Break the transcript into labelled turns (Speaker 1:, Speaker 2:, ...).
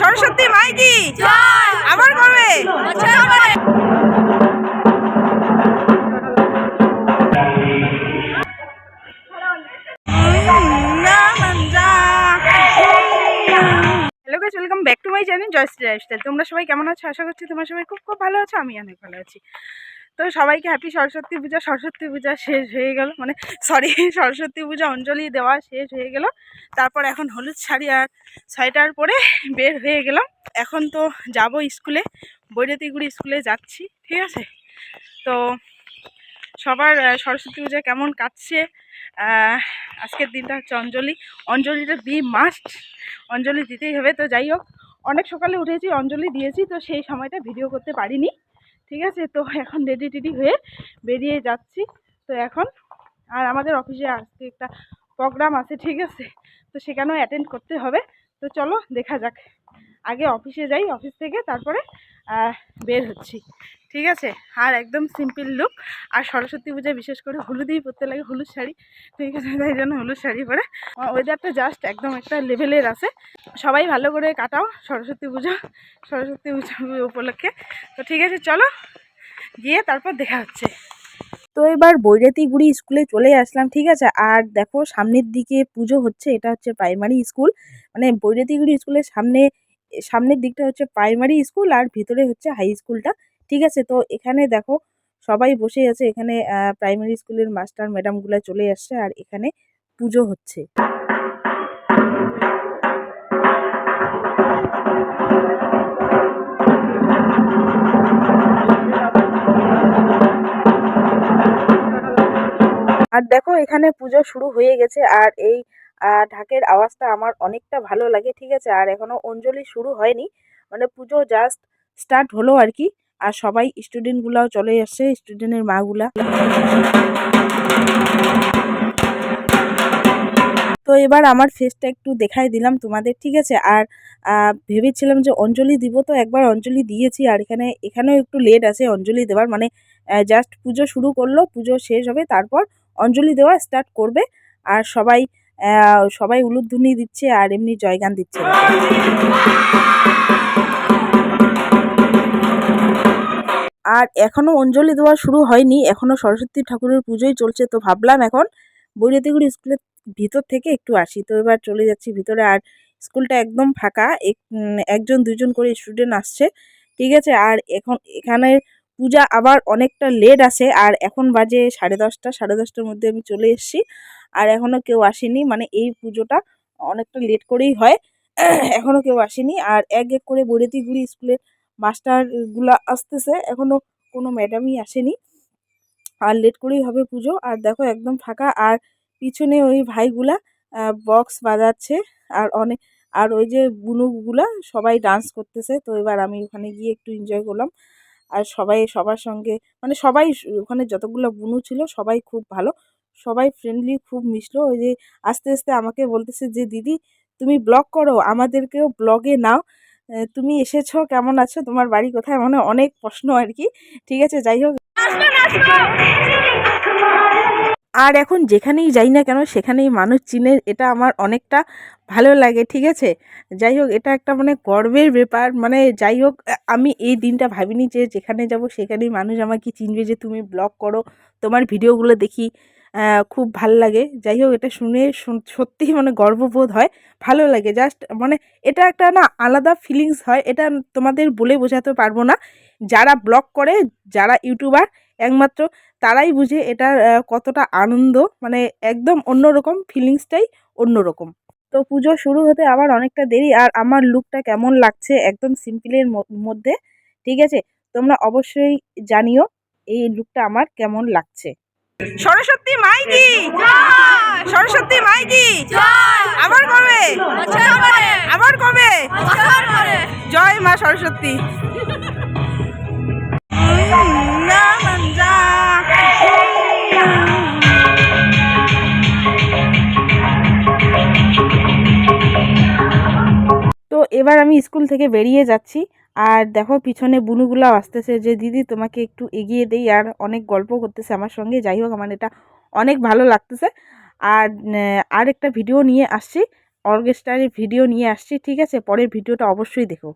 Speaker 1: সরস্বতী মাই কি আবার করবে। Hello guys, welcome back to my channel Joyshree lifestyle. তোমরা সবাই কেমন আছো? আশা করছি তোমরা সবাই খুব খুব ভালো আছো। আমি অনেক ভালো আছি। তো সবাইকে হ্যাপি সরস্বতী পূজা। সরস্বতী পূজা শেষ হয়ে গেল, মানে সরি, সরস্বতী পূজা অঞ্জলি দেওয়া শেষ হয়ে গেল। তারপর এখন হলুদ শাড়ি আর সোয়েটার পরে বের হয়ে গেলাম। এখন তো যাব স্কুলে, বৈরাতিগুড়ি স্কুলে যাচ্ছি, ঠিক আছে? তো সবার সরস্বতী পূজা কেমন কাটছে? আজকের দিনটা হচ্ছে অঞ্জলিটা মাস্ট, অঞ্জলি দিতেই হবে। তো যাই হোক, অনেক সকালে উঠেছি, অঞ্জলি দিয়েছি, তো সেই সময়টা ভিডিও করতে পারিনি, ঠিক আছে? তো এখন রেডি হয়ে বেরিয়ে যাচ্ছি। তো এখন আর আমাদের অফিসে আজকে একটা প্রোগ্রাম আছে, ঠিক আছে? তো সেখানেও অ্যাটেন্ড করতে হবে। তো চলো দেখা যাক, আগে অফিসে যাই, অফিস থেকে তারপরে বের হচ্ছি, ঠিক আছে? আর একদম সিম্পল লুক। আর সরস্বতী পূজায় বিশেষ করে হলুদেই পরতে লাগে, হলুদ শাড়ি, ঠিক আছে? তাই জন্য হলুদ শাড়ি পরে ওয়েদারটা জাস্ট একদম একটা লেভেলের আছে। সবাই ভালো করে কাটাও সরস্বতী পূজা উপলক্ষে। তো ঠিক আছে, চলো গিয়ে তারপর দেখা হচ্ছে। তো এবার বৈরাতিগুড়ি স্কুলে চলে আসলাম, ঠিক আছে? আর দেখো সামনের দিকে পুজো হচ্ছে, এটা হচ্ছে প্রাইমারি স্কুল, মানে বৈরাতিগুড়ি স্কুলের সামনের দিকটা হচ্ছে প্রাইমারি স্কুল আর ভিতরে হচ্ছে হাই স্কুলটা, ঠিক আছে? তো এখানে দেখো সবাই বসে আছে, এখানে প্রাইমারি স্কুলের মাস্টার ম্যাডামগুলো চলে আসছে আর এখানে পুজো হচ্ছে। আর দেখো এখানে পুজো শুরু হয়ে গেছে আর এই ঢাকের আওয়াজটা আমার অনেকটা ভালো লাগে, ঠিক আছে? আর এখনো অঞ্জলি শুরু হয়নি, মানে পুজো জাস্ট স্টার্ট হলো আর কি। আর সবাই স্টুডেন্টগুলাও চলে এসছে, স্টুডেন্টের মাগুলা। তো এবার আমার ফেসটা একটু দেখাই দিলাম তোমাদের, ঠিক আছে? আর ভেবেছিলাম যে অঞ্জলি দিব, তো একবার অঞ্জলি দিয়েছি। আর এখানেও একটু লেট আছে অঞ্জলি দেওয়ার, মানে জাস্ট পুজো শুরু করলো, পুজো শেষ হবে, তারপর অঞ্জলি দেওয়া স্টার্ট করবে। আর সবাই উলুধ্বনি দিচ্ছে আর এমনি জয়গান দিচ্ছে। আর এখনো অঞ্জলি দেওয়া শুরু হয়নি, এখনো সরস্বতী ঠাকুরের পুজোই চলছে। তো ভাবলাম এখন বৈরাতিগুড়ি স্কুলের ভিতর থেকে একটু আসি। তো এবার চলে যাচ্ছি ভিতরে। আর স্কুলটা একদম ফাঁকা, একজন দুজন করে স্টুডেন্ট আসছে, ঠিক আছে? আর এখানে পূজা আবার অনেকটা লেট আছে। আর এখন বাজে 10:30, 10:30টার মধ্যে আমি চলে এসেছি আর এখনো কেউ আসেনি, মানে এই পুজোটা অনেকটা লেট করেই হয়। এখনো কেউ আসেনি। আর এক এক করে বৈরাতিগুড়ি স্কুলের মাস্টারগুলা আসতেছে, এখনো কোনো ম্যাডামই আসেনি। আর লেট করেই হবে পুজো। আর দেখো একদম ফাঁকা। আর পিছনে ওই ভাইগুলা বক্স বাজাচ্ছে আর ওই যে বুনুগুলা সবাই ডান্স করতেছে। তো এবার আমি ওখানে গিয়ে একটু এনজয় করলাম। আর সবার সঙ্গে, মানে সবাই ওখানে যতগুলো বুনু ছিল সবাই খুব ভালো, সবাই ফ্রেন্ডলি, খুব মিশলো। ওই যে আস্তে আস্তে আমাকে বলতেছে যে দিদি তুমি ব্লগ করো, আমাদেরকেও ব্লগে নাও, তুমি এসেছো, কেমন আছো, তোমার বাড়ি কোথায়, মানে অনেক প্রশ্ন আর কি, ঠিক আছে? যাই হোক, আর এখন যেখানেই যাই না কেন সেখানেই মানুষ চিনে, এটা আমার অনেকটা ভালো লাগে, ঠিক আছে? যাই হোক, এটা একটা মানে গর্বের ব্যাপার। মানে যাই হোক, আমি এই দিনটা ভাবিনি যে যেখানে যাব সেখানেই মানুষ আমাকে চিনবে, যে তুমি ব্লগ করো, তোমার ভিডিওগুলো দেখি, খুব ভাল লাগে। যাই হোক, এটা শুনে সত্যিই মানে গর্ববোধ হয়, ভালো লাগে জাস্ট, মানে এটা একটা না আলাদা ফিলিংস হয়, এটা তোমাদের বলে বোঝাতে পারবো না। যারা ব্লগ করে, যারা ইউটিউবার, একমাত্র তারাই বুঝে এটার কতটা আনন্দ, মানে একদম অন্যরকম ফিলিংসটাই, অন্যরকম। তো পুজো শুরু হতে আবার অনেকটা দেরি। আর আমার লুকটা কেমন লাগছে একদম সিম্পলের মধ্যে, ঠিক আছে? তোমরা অবশ্যই জানিও এই লুকটা আমার কেমন লাগছে। সরস্বতী মাই কি, সরস্বতী মাই কি, আবার কবে, আবার কবে, জয় মা সরস্বতী। তো এবার আমি স্কুল থেকে বেরিয়ে যাচ্ছি। আর দেখো পিছনে বুনুগুলাও আসতেছে, যে দিদি তোমাকে একটু এগিয়ে দেই, আর অনেক গল্প করতেছে আমার সঙ্গে। যাই হোক, আমার এটা অনেক ভালো লাগতেছে। আর একটা ভিডিও নিয়ে আসছি, অর্কেস্ট্রারের ভিডিও নিয়ে আসছি, ঠিক আছে? পরের ভিডিওটা অবশ্যই দেখো।